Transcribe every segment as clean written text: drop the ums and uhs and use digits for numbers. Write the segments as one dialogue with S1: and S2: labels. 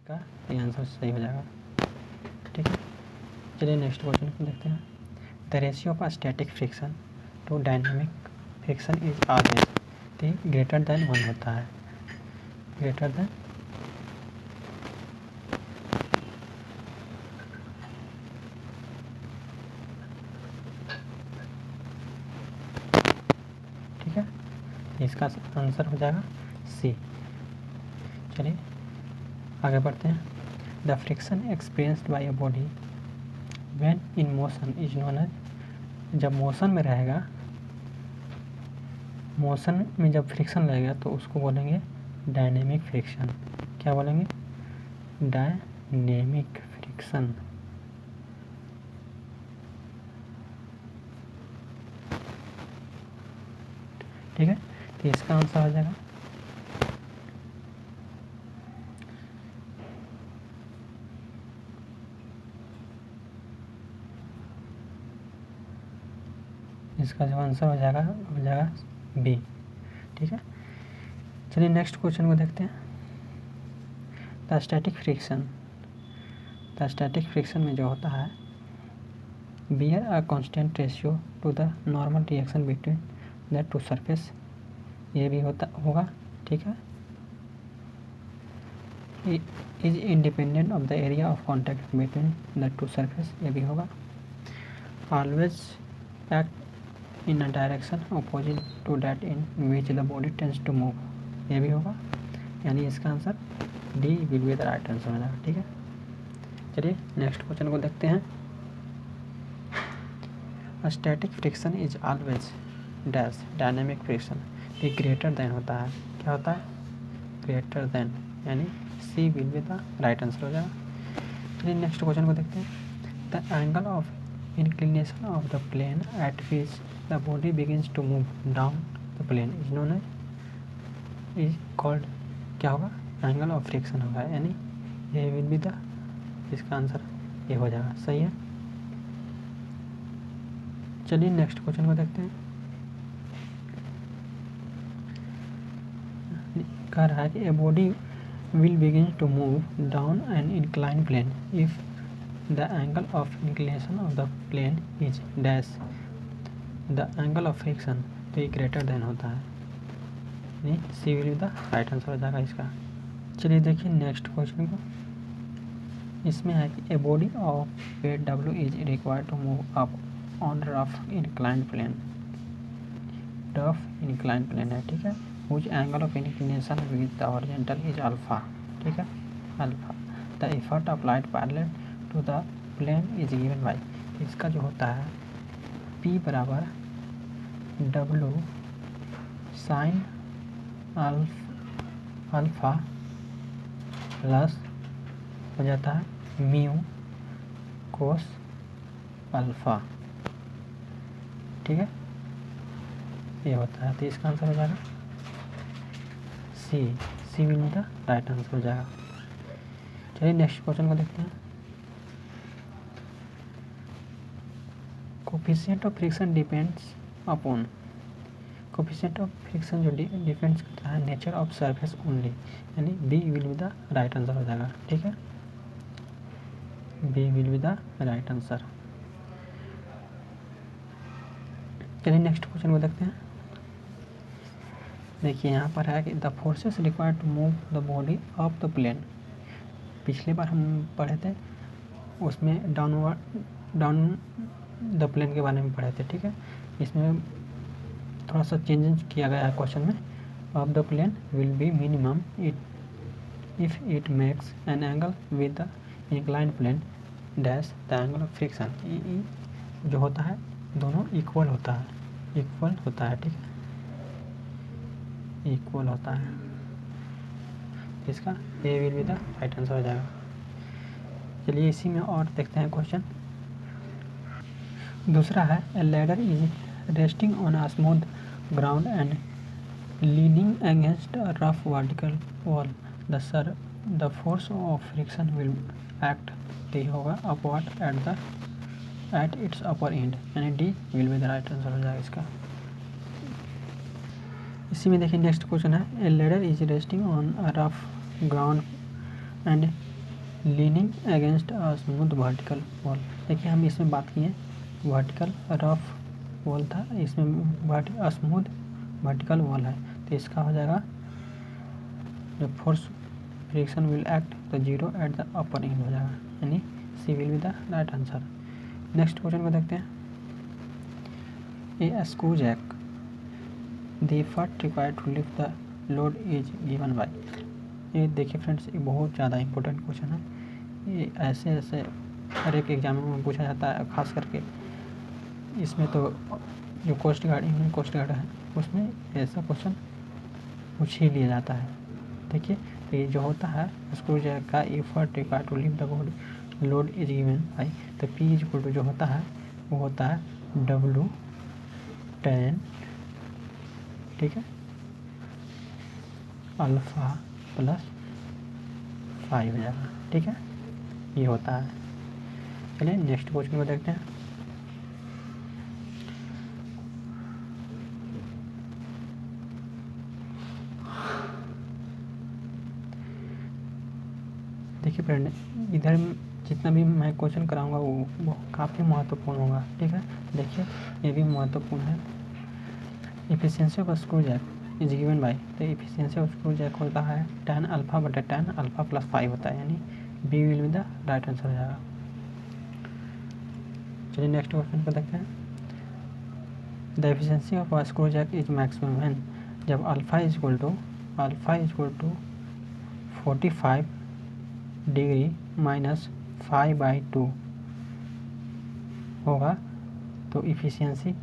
S1: इसका ये आंसर सही हो जाएगा। ठीक है, चलिए नेक्स्ट क्वेश्चन को देखते हैं। The ratio of static friction to dynamic friction is always greater than 1 होता है। ग्रेटर देन ठीक है, इसका आंसर हो जाएगा सी। चलिए आगे बढ़ते हैं। The friction experienced by a body when in motion is known as, जब मोशन में रहेगा, मोशन में जब फ्रिक्शन लगेगा तो उसको बोलेंगे डायनेमिक फ्रिक्शन। क्या बोलेंगे? Dynamic friction. ठीक है, तो इसका आंसर हो जाएगा इसका जो आंसर हो जाएगा बी। ठीक है, चलिए नेक्स्ट क्वेश्चन को देखते हैं। द स्टैटिक फ्रिक्शन में जो होता है, bear a constant ratio to the normal reaction between the two surface, ये भी होगा। ठीक है, is independent of the area of contact between the two surface, ये भी होगा। Always act in a direction opposite to that in which the body tends to move, ये भी होगा। यानी इसका answer D will be the right answer हो जाएगा। ठीक है, चलिए नेक्स्ट क्वेश्चन को देखते हैं। A static friction is always dash dynamic friction, ये ग्रेटर देन होता है। क्या होता है? ग्रेटर देन, यानी C will be the right answer हो जाएगा। चलिए नेक्स्ट क्वेश्चन को देखते हैं। The angle of inclination of the plane at which the body begins to move down the plane is known as, is called, क्या होगा? Angle of friction होगा, यानी ये विल बी द, इसका आंसर ये हो जाएगा। सही है, चलिए नेक्स्ट क्वेश्चन को देखते हैं। कह रहा है कि a body will begin to move down an incline plane if the angle of inclination of the plane is dash the angle of friction, तो ये ग्रेटर देन होता है, यानी C will be the right answer हो जाएगा इसका। चलिए देखिए नेक्स्ट क्वेश्चन को। इसमें है कि a body of weight W is required to move up on rough inclined plane, rough inclined plane है। ठीक है, which angle of inclination with the horizontal is alpha, ठीक है, alpha. The effort applied parallel to the plane is given by, इसका जो होता है P बराबर W साइन अल्फा प्लस हो जाता है म्यू कोस अल्फा। ठीक है, ये होता है, तो इसका आंसर हो जाएगा C will be the right answer हो जाएगा। चलिए नेक्स्ट क्वेश्चन को देखते हैं। Coefficient of friction depends upon, coefficient of friction जो डिपेंड्स करता है नेचर ऑफ सरफेस ओनली, यानी B will be the right answer हो जाएगा। ठीक है, B will be the right answer. चलिए नेक्स्ट क्वेश्चन को देखते हैं। देखिए यहाँ पर है कि the forces required to move the body of the plane, पिछले बार हम पढ़े थे उसमें डाउन द प्लेन के बारे में पढ़े थे। ठीक है, इसमें थोड़ा सा चेंजेस किया गया है क्वेश्चन में। Of the plane will be minimum if it makes an angle with the inclined plane dash the angle of friction, जो होता है दोनों इक्वल होता है, ठीक है, इक्वल होता है, इसका A will be the right answer हो जाएगा। चलिए इसी में और देखते हैं क्वेश्चन। दूसरा है a ladder is resting on a smooth ground and leaning against a rough vertical wall, the force of friction will act, D होगा upward at its upper end, यानी D will be the right answer हो जाएगा इसका। इसी में देखिए next question है a ladder is resting on a rough ground and leaning against a smooth vertical wall. देखिए हम इसमें बात किए वर्टिकल रफ वॉल था, इसमें स्मूथ वर्टिकल वॉल है, तो इसका हो जाएगा the force friction will act the zero at the upper end हो जाएगा, यानी C will be the right answer. Next question को देखते हैं। A screw jack the effort required to lift the load is given by. ये देखिए friends, ये बहुत ज़्यादा इंपॉर्टेंट क्वेश्चन है। ये ऐसे हर एक एग्जाम में पूछा जाता है, खास करके इसमें तो जो coast guard Indian coast guard है उसमें ऐसा क्वेश्चन पूछ ही लिया जाता है। देखिए ये जो होता है स्क्रू जैक का effort required to lift the body load is given by, तो पी इज इक्वल टू जो होता है वो होता है W10, ठीक है, अल्फा प्लस 5 हो जाएगा, ठीक है, ये होता है। चलिए नेक्स्ट क्वेश्चन को देखते हैं। देखिए फ्रेंड, इधर जितना भी मैं क्वेश्चन कराऊंगा वो काफ़ी महत्वपूर्ण होगा, ठीक है। देखिए ये भी महत्वपूर्ण है। Efficiency of screw jack is given by, तो इफिशियंसी ऑफ स्क्रू जैक होता है 10 अल्फा बटा 10 अल्फा प्लस 5 होता है, यानी B will be the right answer हो जाएगा। चलिए नेक्स्ट क्वेश्चन को देखते हैं। The efficiency of a screw jack is maximum when, जब alpha is equal to 45 degree minus 5/2 होगा तो इफिशियंसी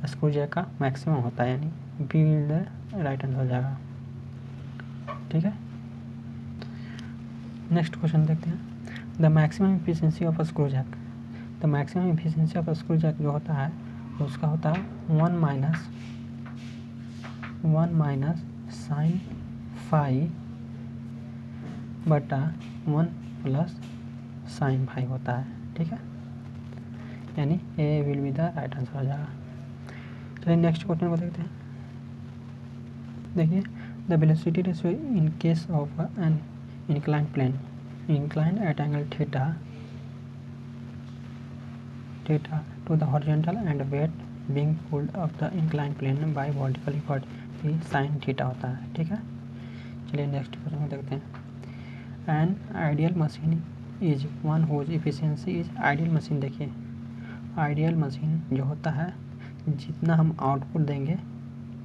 S1: स्क्रू जैक का मैक्सिमम होता है, यानी B will the right answer हो जाएगा, ठीक है। नेक्स्ट क्वेश्चन देखते हैं। The maximum efficiency of a screw jack, the maximum efficiency of a screw Jack जो होता है उसका होता है 1 माइनस साइन 5 बटा 1 प्लस साइन 5 होता है, ठीक है, यानी A will be the right answer हो जाएगा। चलिए नेक्स्ट क्वेश्चन को देखते हैं। देखिए the velocity ratio in case of an inclined plane inclined at angle theta to the horizontal and weight being pulled up the inclined plane by vertical effort भी sin theta होता है, ठीक है। चलिए नेक्स्ट क्वेश्चन को देखते हैं। An ideal machine is one whose efficiency is, ideal machine देखिए, आइडियल मशीन जो होता है जितना हम आउटपुट देंगे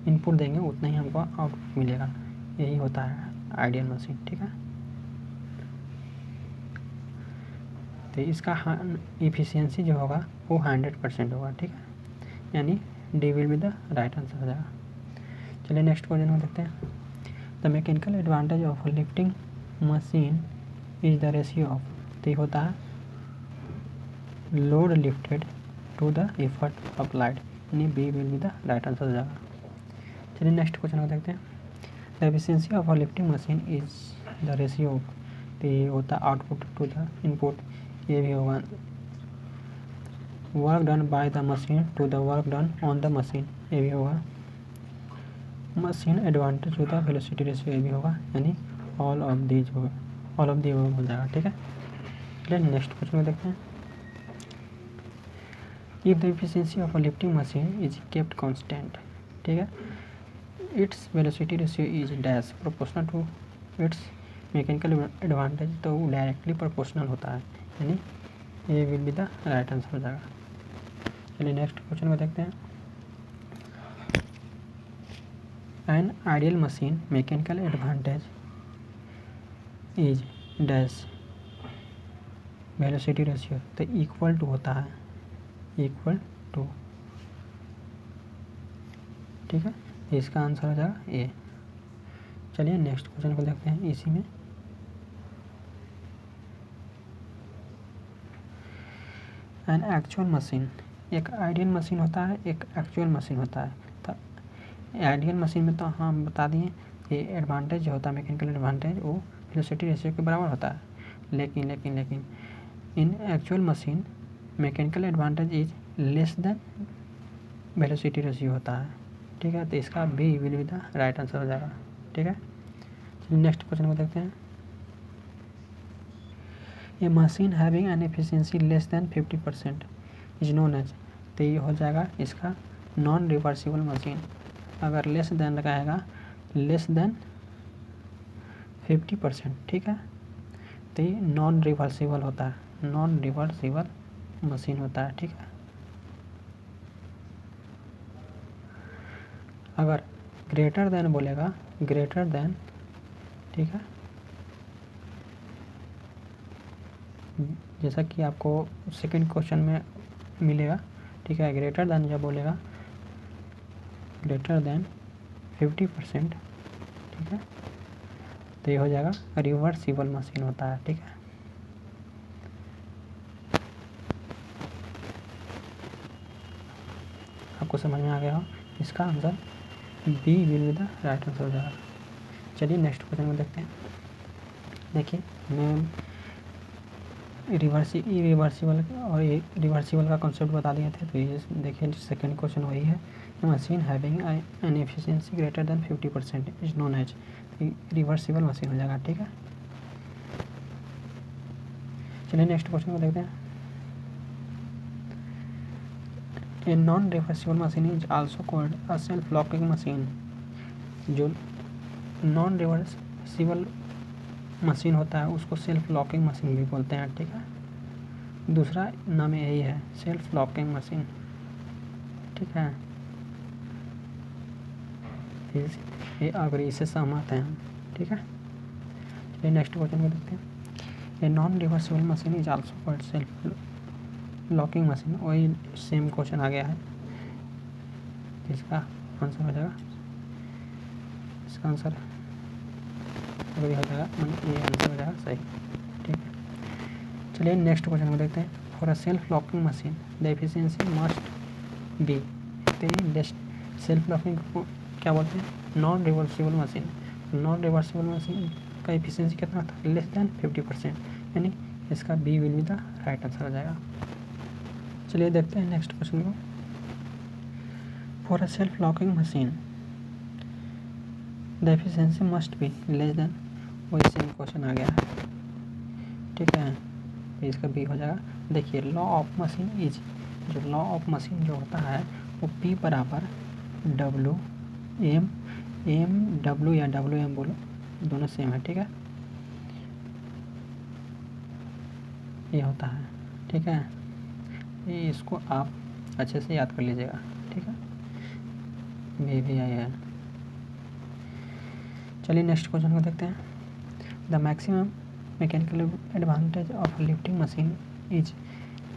S1: इनपुट देंगे उतना ही हमको आउटपुट मिलेगा, यही होता है आइडियल मशीन, ठीक है। तो इसका इफिशियंसी जो होगा वो 100% होगा, ठीक है, यानी D will be the right answer हो जाएगा। चलिए नेक्स्ट क्वेश्चन को देखते हैं। The mechanical advantage of lifting machine is the ratio of, तो ये होता है load lifted to the effort applied, यानी B will be the right answer हो जाएगा। चलिए नेक्स्ट क्वेश्चन को देखते हैं। The efficiency of a lifting machine is the ratio of, तो ये होता है आउटपुट टू द इनपुट, ये भी होगा work done by the machine to the work done on the machine, ये भी होगा machine advantage to the velocity ratio, ये भी होगा, यानी ऑल ऑफ दीज होगा, ऑल ऑफ दी हो जाएगा, ठीक है। चलिए नेक्स्ट क्वेश्चन को देखते हैं। If the efficiency of a lifting machine is kept constant, ठीक है, its velocity ratio is dash proportional to its mechanical advantage, तो वो डायरेक्टली प्रोपोर्शनल होता है, यानी ये will be the right answer हो जाएगा। चलिए नेक्स्ट क्वेश्चन को देखते हैं। An ideal machine mechanical advantage is dash velocity ratio, तो इक्वल टू होता है, इक्वल टू, ठीक है, इसका आंसर हो जाएगा ए। चलिए नेक्स्ट क्वेश्चन को देखते हैं इसी में। एन एक्चुअल मशीन, एक आइडियल मशीन होता है, एक एक्चुअल मशीन होता है। तो आइडियल मशीन में तो हम बता दिए कि एडवांटेज जो होता है मैकेनिकल एडवांटेज वो वेलोसिटी रेशियो के बराबर होता है, लेकिन in actual machine mechanical advantage is less than velocity ratio होता है, ठीक है, तो इसका B will be the right answer हो जाएगा, ठीक है। चलिए नेक्स्ट क्वेश्चन को देखते हैं। A machine having an efficiency less than 50% is known as, तो ये हो जाएगा इसका नॉन रिवर्सिबल मशीन। अगर लेस देन रहेगा, लेस देन 50%, ठीक है, तो ये नॉन रिवर्सिबल होता है, नॉन रिवर्सिबल मशीन होता है, ठीक है। अगर ग्रेटर देन बोलेगा, ग्रेटर देन, ठीक है, जैसा कि आपको सेकंड क्वेश्चन में मिलेगा, ठीक है, ग्रेटर देन जब बोलेगा, ग्रेटर देन 50%, ठीक है, तो ये हो जाएगा रिवर्सिबल मशीन होता है, ठीक है। आपको समझ में आ गया हो, इसका answer B will be the right answer हो जाएगा। चलिए नेक्स्ट क्वेश्चन में देखते हैं। देखिए मैं रिवर्सिबल और रिवर्सिबल का कॉन्सेप्ट बता दिए थे, तो ये देखिए सेकंड क्वेश्चन वही है, machine having an efficiency greater than 50% is known as, reversible machine हो जाएगा, ठीक है। चलिए नेक्स्ट क्वेश्चन को देखते हैं। A non reversible machine is also called a self locking machine. जो नॉन रिवर्सिबल मशीन होता है उसको सेल्फ लॉकिंग मशीन भी बोलते हैं, ठीक है। दूसरा नाम यही है, सेल्फ लॉकिंग मशीन, ठीक है। ये अगर इससे सहमत हैं हम, ठीक है। चलिए नेक्स्ट क्वेश्चन को देखते हैं। A non reversible machine is also called self locking machine. वही सेम क्वेश्चन आ गया है, इसका आंसर हो जाएगा, इसका आंसर वही हो जाएगा, ये आंसर हो जाएगा सही, ठीक है। चलिए नेक्स्ट क्वेश्चन को देखते हैं। For a self locking machine the efficiency must be, तो सेल्फ लॉकिंग को क्या बोलते हैं, non reversible machine. Non reversible machine का एफिशिएंसी कितना था, लेस देन 50%, यानी इसका B will be the right answer हो जाएगा। चलिए देखते हैं नेक्स्ट क्वेश्चन को। For a self locking machine the efficiency must be less than, वही सेम क्वेश्चन आ गया है, ठीक है, तो इसका बी हो जाएगा। देखिए लॉ ऑफ मशीन इज, जो लॉ ऑफ मशीन जो होता है वो पी बराबर डब्लू एम, डब्लू या डब्लू एम बोलो, दोनों सेम है, ठीक है, ये होता है, ठीक है। ये इसको आप अच्छे से याद कर लीजिएगा, ठीक है, भी आया है। चलिए नेक्स्ट क्वेश्चन को देखते हैं। The maximum mechanical advantage of lifting machine is,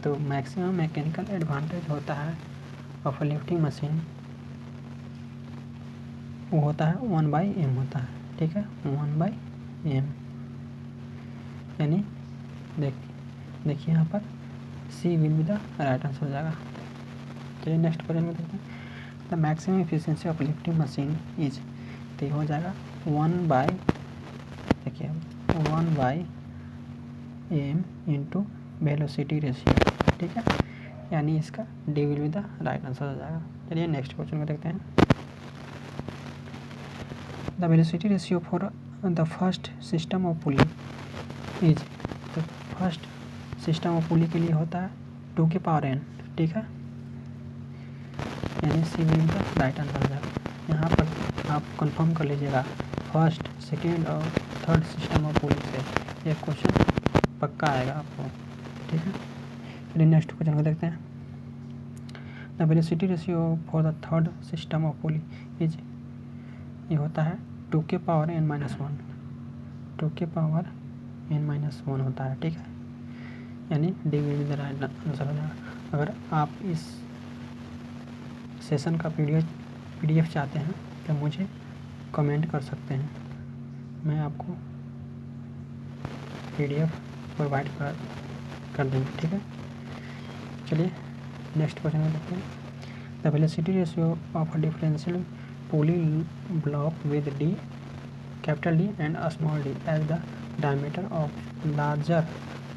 S1: तो मैक्सिमम मैकेनिकल एडवांटेज होता है ऑफ लिफ्टिंग मशीन, वो होता है 1/m होता है, ठीक है, 1/m, यानी देखिए यहाँ पर C will be the right answer हो जाएगा। चलिए नेक्स्ट क्वेश्चन में देखते हैं। The maximum efficiency of lifting machine is, तो ये हो जाएगा 1/m इंटू वेलोसिटी रेशियो, ठीक है, यानी इसका D will be the right answer हो जाएगा। चलिए नेक्स्ट क्वेश्चन को देखते हैं। The velocity ratio for the first system of pulley is, तो फर्स्ट सिस्टम ऑफ पुली के लिए होता है 2n, ठीक है, यानी C will the right answer हो जाएगा। यहाँ पर आप कंफर्म कर लीजिएगा, फर्स्ट सेकेंड और थर्ड सिस्टम ऑफ पुली से एक क्वेश्चन पक्का आएगा आपको, ठीक है। चलिए नेक्स्ट क्वेश्चन को देखते हैं। The velocity ratio for the third system of pulley is, ये होता है 2n-1, 2n-1 होता है, ठीक है, यानी D will be the right answer हो जाएगा। अगर आप इस सेशन का पीडीएफ चाहते हैं तो मुझे कमेंट कर सकते हैं, मैं आपको पीडीएफ प्रोवाइड कर देंगे, ठीक है। चलिए नेक्स्ट क्वेश्चन में देखते हैं। The velocity ratio of a differential pulley block with D, capital D and small D as the diameter of larger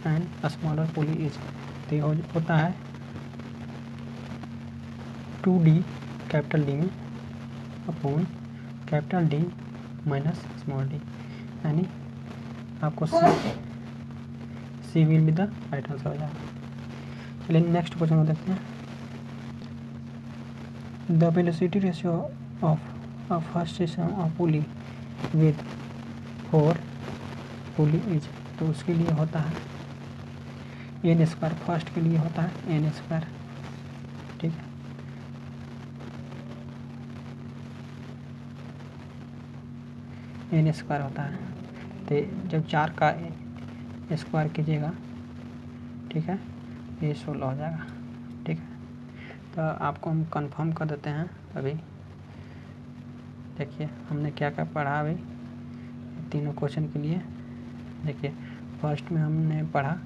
S1: and smaller pulley is, तो होता है 2D कैपिटल डी में upon capital D minus small D, यानी आपको C will be the right answer हो जाएगा। चलिए next question को देखते हैं। The velocity ratio of first system of pulley with 4 pulley is, तो उसके लिए होता है एन स्क्वायर, फर्स्ट के लिए होता है एन स्क्वायर, ठीक है। एन स्क्वायर होता है, तो जब 4 का स्क्वायर कीजिएगा, ठीक है, ये 16 हो जाएगा, ठीक है। तो आपको हम कंफर्म कर देते हैं। अभी देखिए हमने क्या क्या पढ़ा अभी तीनों क्वेश्चन के लिए। देखिए फर्स्ट में हमने पढ़ा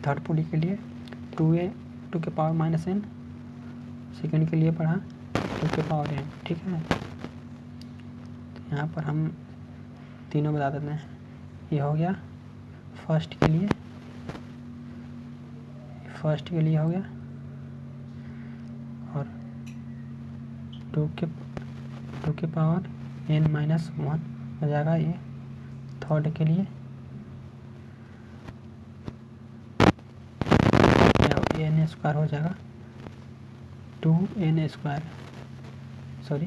S1: थर्ड पुली के लिए 2 के पावर माइनस n, सेकेंड के लिए पढ़ा 2 के पावर n, ठीक है। तो यहाँ पर हम तीनों बता देते हैं। ये हो गया फर्स्ट के लिए हो गया, और 2 के पावर n माइनस 1 हो जाएगा ये थर्ड के लिए, या n स्क्वायर हो जाएगा 2n स्क्वायर, सॉरी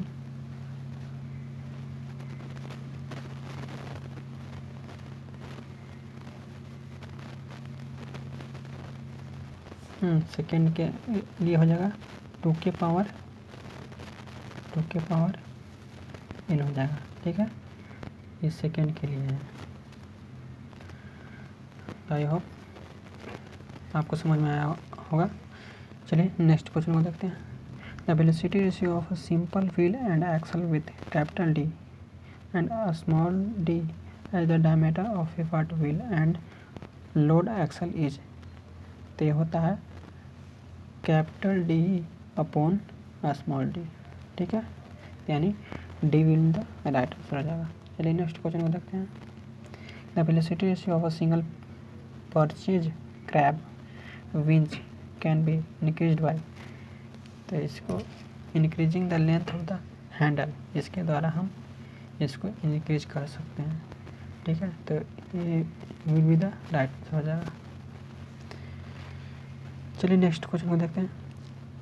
S1: सेकेंड के लिए हो जाएगा 2 के पावर n हो जाएगा, ठीक है। ये सेकेंड के लिए है। आई होप आपको समझ में आया होगा। चलिए नेक्स्ट क्वेश्चन को देखते हैं। The velocity ratio of a simple wheel and axle with capital D and a small d as the diameter of a part wheel and load axle is, तो ये होता है capital D upon small d, ठीक है, यानी D will the right answer हो जाएगा। चलिए नेक्स्ट क्वेश्चन को देखते हैं। The velocity ratio of a single purchase crab winch can be increased by, तो इसको increasing the length of the handle, इसके द्वारा हम इसको इंक्रीज कर सकते हैं, ठीक है। तो ये will be the right answer हो जाएगा। चलिए नेक्स्ट क्वेश्चन को देखते हैं।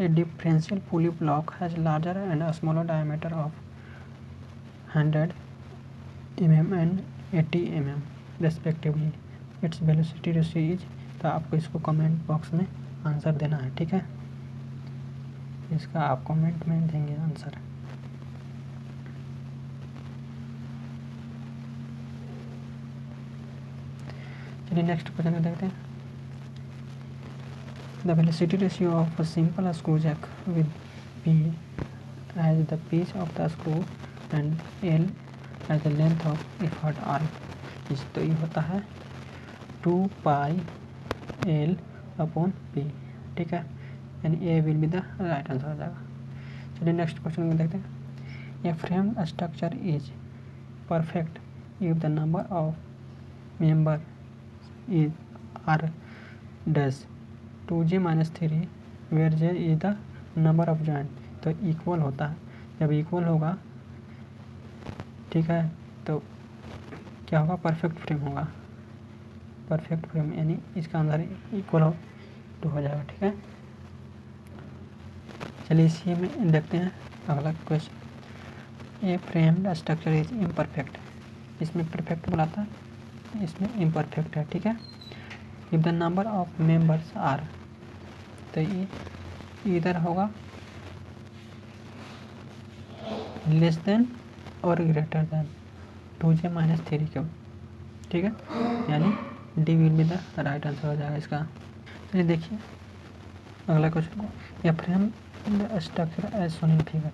S1: ए differential pulley block has larger and smaller diameter of 100 mm and 80 mm respectively, it's velocity ratio is, तो आपको इसको कमेंट बॉक्स में आंसर देना है, ठीक है। इसका आप कमेंट में देंगे आंसर। चलिए नेक्स्ट क्वेश्चन को देखते हैं। The velocity ratio of a simple screw jack with P as the pitch of the screw and L as the length of effort R, तो ये होता है 2 पाई L अपॉन P, ठीक है, यानी A will be the right answer हो जाएगा। चलिए नेक्स्ट क्वेश्चन में देखते हैं। A frame structure is perfect if the number of member is R dash 2j minus 3 where j is the number of joint, तो इक्वल होता है। जब इक्वल होगा, ठीक है, तो क्या होगा, परफेक्ट फ्रेम होगा, परफेक्ट फ्रेम, यानी इसका आंसर इक्वल हो जाएगा, ठीक है। चलिए इसी में देखते हैं अगला question. A frame structure is imperfect, इसमें परफेक्ट बुलाता है, इसमें इम्परफेक्ट है, ठीक है। If the number of members are, तो ये इधर होगा लेस देन और ग्रेटर देन 2j माइनस 3 के, ठीक है, यानी D will be the right answer हो जाएगा इसका। चलिए देखिए अगला क्वेश्चन को। यह frame structure as shown in figure,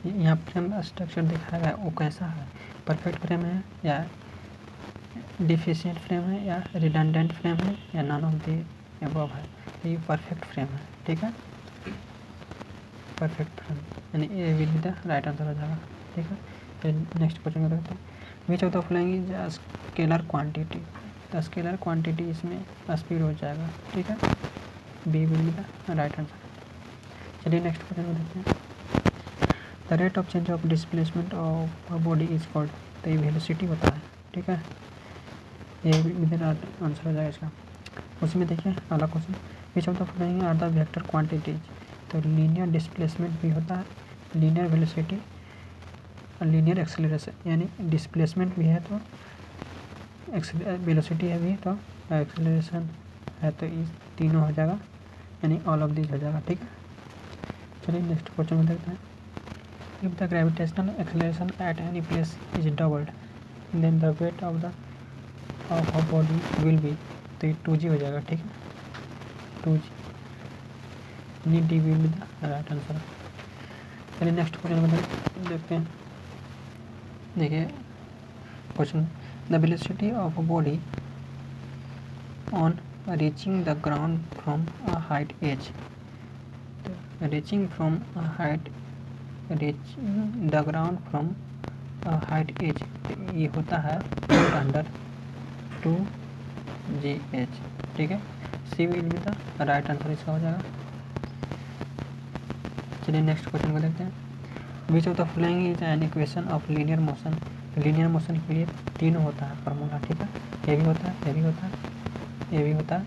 S1: यहाँ फ्रेम स्ट्रक्चर दिखाया गया वो कैसा है, परफेक्ट फ्रेम है या डिफिशिएंट फ्रेम है या रिडंडेंट फ्रेम है या नॉन ऑफ द अबव है, ये परफेक्ट फ्रेम है, ठीक है, परफेक्ट फ्रेम, यानी A will be the right answer हो जाएगा, ठीक है। फिर नेक्स्ट क्वेश्चन को देखते हैं। Which of the following is scalar quantity, the scalar quantity इसमें स्पीड हो जाएगा, ठीक है, B will be the right answer. चलिए नेक्स्ट क्वेश्चन को देखते हैं। The rate of change of displacement of body is called, तो ये वेलोसिटी होता है, ठीक है, ये will be the right answer हो जाएगा इसका। उसी में देखिए अगला question, which of the following are the vector quantities. तो लीनियर डिस्प्लेसमेंट भी होता है, लीनियर वेलोसिटी और लीनियर एक्सेलरेशन, यानी डिस्प्लेसमेंट भी है तो वेलोसिटी है भी तो एक्सेलरेशन है, तो इस तीनों हो जाएगा, यानी ऑल ऑफ दिस हो जाएगा। ठीक है, चलिए नेक्स्ट क्वेश्चन में देखते हैं। If the gravitational acceleration at any place is doubled then the weight of the of a body will be, तो ये 2g हो जाएगा। ठीक है, 2g यानी D will be the right answer. चलिए नेक्स्ट क्वेश्चन में देखते हैं। देखिए question, the velocity of a body on reaching the ground from a height as. Reaching from a height, reaching the ground from a height as, तो ये होता है under 2gh। ठीक है, C will be the right answer इसका हो जाएगा। चलिए नेक्स्ट क्वेश्चन को देखते हैं। Which of the following is an equation of linear motion. Linear motion के लिए तीनों होता है फार्मूला। ठीक है, ये भी होता है, ये भी होता है, ये भी होता है,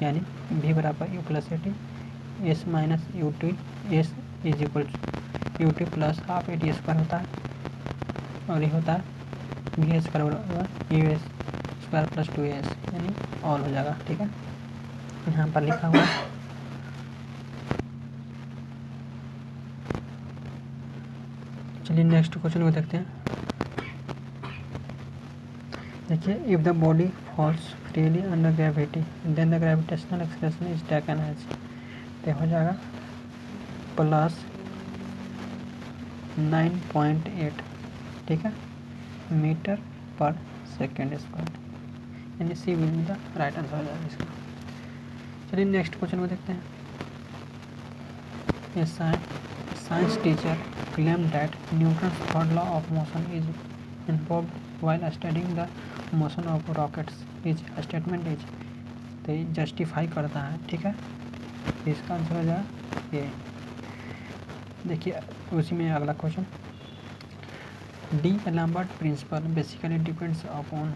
S1: यानी v बराबर u plus a t s minus u t s is equal to u t plus half a t square होता है, और ये होता है वी स्क्वायर बराबर u s square plus 2as, यानी ऑल हो जाएगा। ठीक है, यहाँ पर लिखा हुआ है। चलिए नेक्स्ट क्वेश्चन को देखते हैं। देखिए, if the body falls freely under gravity then the gravitational acceleration is taken as, तो हो जाएगा प्लस 9.8। ठीक है, मीटर पर सेकेंड स्क्वायर, यानी C will be the right answer हो जाएगा इसका। चलिए नेक्स्ट क्वेश्चन को देखते हैं। A science teacher claim that Newton's third law of motion is involved while studying the motion of rockets. His statement is, तो ये जस्टिफाई करता है। ठीक है, इसका आंसर हो जाएगा ये। देखिए उसी में अगला question, D'Alembert principle basically depends upon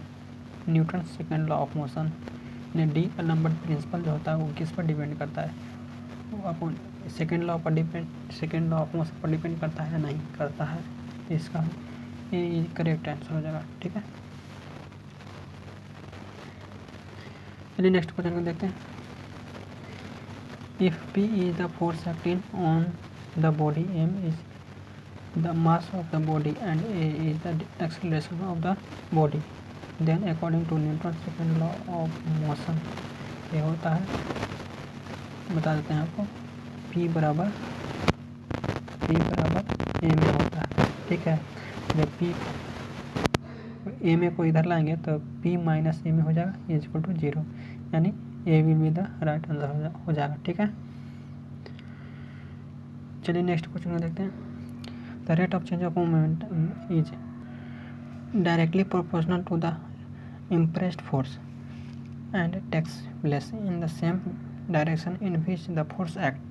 S1: Newton second law of motion. D'Alembert principle जो होता है वो किस पर डिपेंड करता है, वो अपन सेकेंड लॉ पर depend, second law of motion पर डिपेंड करता है या नहीं करता है, इसका ये करेक्ट आंसर हो जाएगा। ठीक है, चलिए नेक्स्ट क्वेश्चन को देखते हैं। If P is the force acting on the body, M is the mass of the body and A is the acceleration of the body, then according to Newton second law of motion ये होता है, बता देते हैं आपको, P बराबर A में होता है। ठीक है, जब P A में को इधर लाएंगे तो P माइनस A में हो जाएगा इज इक्वल टू 0, यानी A will be the right answer हो जाएगा। ठीक है, चलिए नेक्स्ट क्वेश्चन को देखते हैं। The rate of change of moment is directly proportional to the impressed force and takes place in the same direction in which the force act.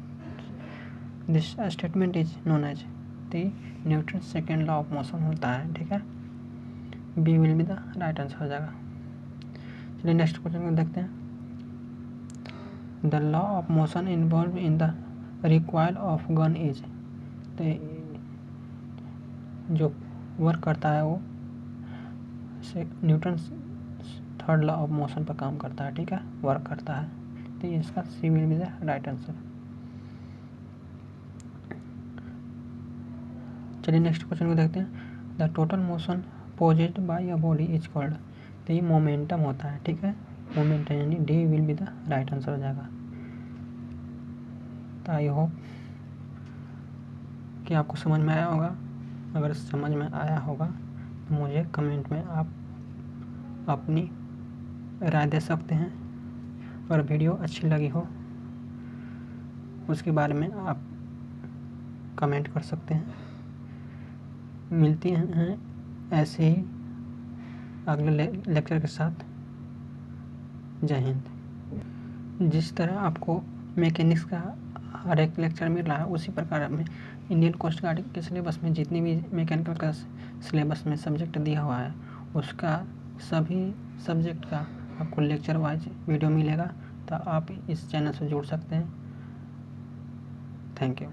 S1: This statement is known as the Newton second law of motion होता है। ठीक है, B will be the right answer हो जाएगा। चलिए next question को देखते हैं। The law of motion involve in the recoil of gun is, तो जो वर्क करता है वो Newton third law of motion पर काम करता है। ठीक है, वर्क करता है, तो इसका C will be the right answer. चलिए नेक्स्ट क्वेश्चन को देखते हैं। The total motion possessed by a body is called, तो ये मोमेंटम होता है। ठीक है, मोमेंटम यानी D will be the right answer हो जाएगा। तो आई होप कि आपको समझ में आया होगा। अगर समझ में आया होगा तो मुझे कमेंट में आप अपनी राय दे सकते हैं, और वीडियो अच्छी लगी हो उसके बारे में आप कमेंट कर सकते हैं। मिलती हैं ऐसे ही अगले लेक्चर के साथ। जय हिंद। जिस तरह आपको मैकेनिक्स का हर एक लेक्चर मिल रहा है उसी प्रकार में इंडियन कोस्ट गार्ड के सिलेबस में जितनी भी मैकेनिकल का सिलेबस में सब्जेक्ट दिया हुआ है उसका सभी सब्जेक्ट का आपको लेक्चर वाइज वीडियो मिलेगा, तो आप इस चैनल से जुड़ सकते हैं। Thank you.